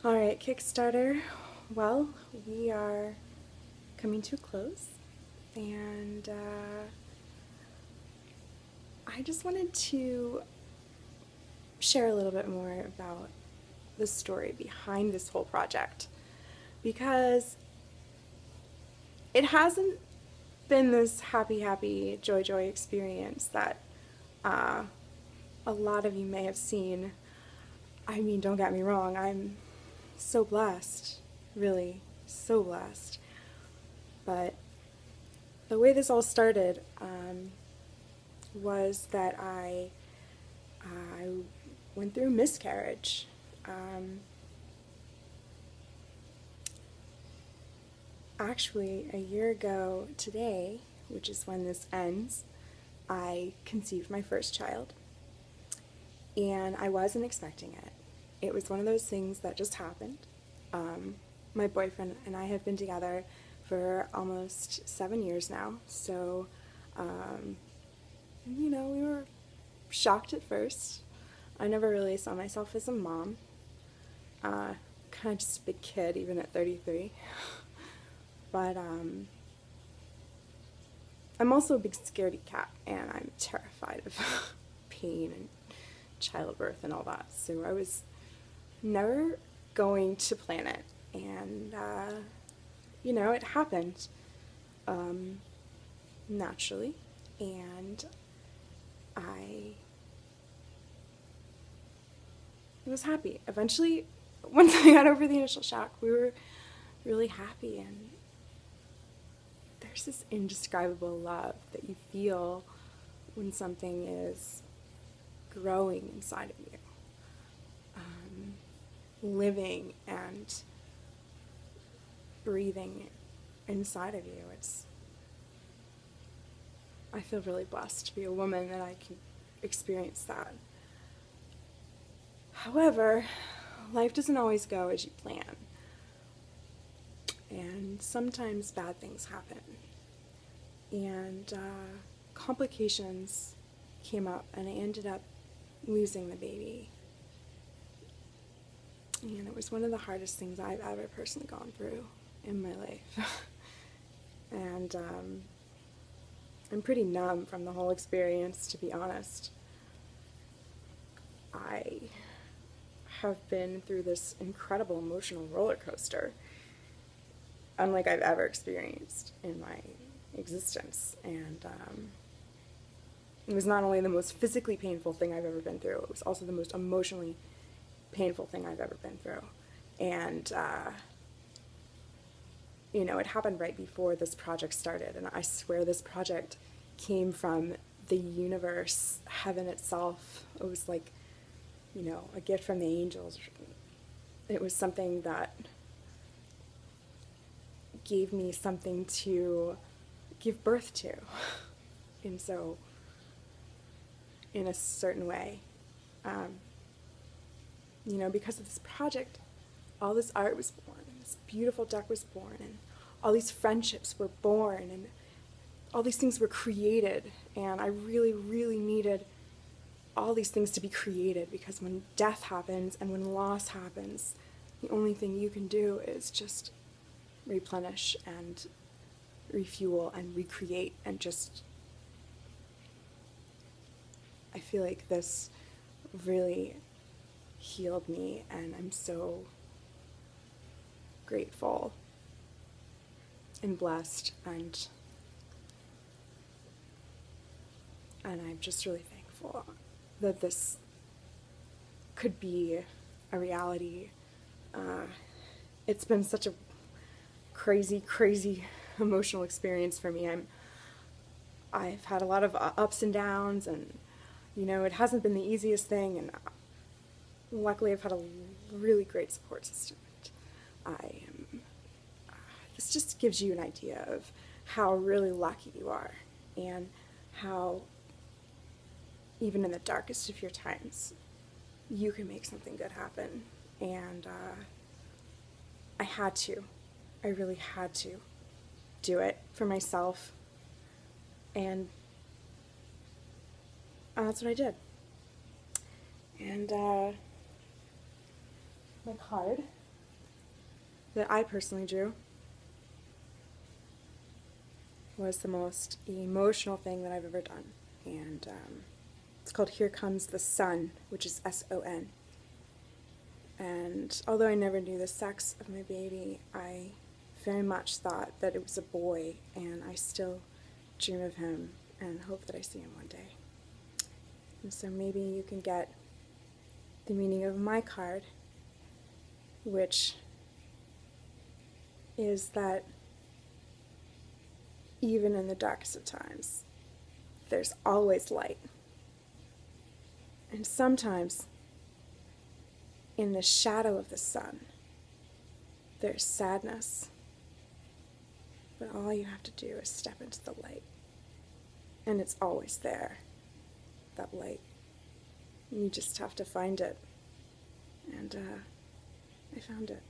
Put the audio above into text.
All right, Kickstarter. Well, we are coming to a close, and I just wanted to share a little bit more about the story behind this whole project because it hasn't been this happy, joy experience that uh, a lot of you may have seen. I mean, don't get me wrong, I'm so blessed, really, so blessed. But the way this all started was that I went through miscarriage. Actually, a year ago today, which is when this ends, I conceived my first child. And I wasn't expecting it. It was one of those things that just happened. My boyfriend and I have been together for almost 7 years now, so we were shocked at first. I never really saw myself as a mom. Kind of just a big kid, even at 33. But I'm also a big scaredy cat, and I'm terrified of pain and childbirth and all that. So I was never going to plan it, and it happened naturally, and I was happy. Eventually, once I got over the initial shock, we were really happy, and there's this indescribable love that you feel when something is growing inside of you, living and breathing inside of you. I feel really blessed to be a woman that I can experience that. However, life doesn't always go as you plan, and sometimes bad things happen, and complications came up, and I ended up losing the baby. And it was one of the hardest things I've ever personally gone through in my life. And I'm pretty numb from the whole experience, to be honest. I have been through this incredible emotional roller coaster, unlike I've ever experienced in my existence. And it was not only the most physically painful thing I've ever been through, it was also the most emotionally painful thing I've ever been through. And it happened right before this project started, and I swear this project came from the universe, heaven itself. It was like, a gift from the angels. It was something that gave me something to give birth to. And so, in a certain way, because of this project, all this art was born, and this beautiful deck was born, and all these friendships were born, and all these things were created, and I really, really needed all these things to be created, because when death happens and when loss happens, the only thing you can do is just replenish and refuel and recreate, and just, I feel like this really healed me, and I'm so grateful and blessed, and I'm just really thankful that this could be a reality. It's been such a crazy emotional experience for me. I've had a lot of ups and downs, and it hasn't been the easiest thing, and luckily I've had a really great support system. This just gives you an idea of how really lucky you are, and how even in the darkest of your times, you can make something good happen. And I really had to do it for myself, and that's what I did. And my card that I personally drew was the most emotional thing that I've ever done. And it's called Here Comes the Sun, which is S-O-N. And although I never knew the sex of my baby, I very much thought that it was a boy, and I still dream of him and hope that I see him one day. And so maybe you can get the meaning of my card, which is that even in the darkest of times, there's always light. And sometimes, in the shadow of the sun, there's sadness. But all you have to do is step into the light. And it's always there, that light. You just have to find it. And I found it.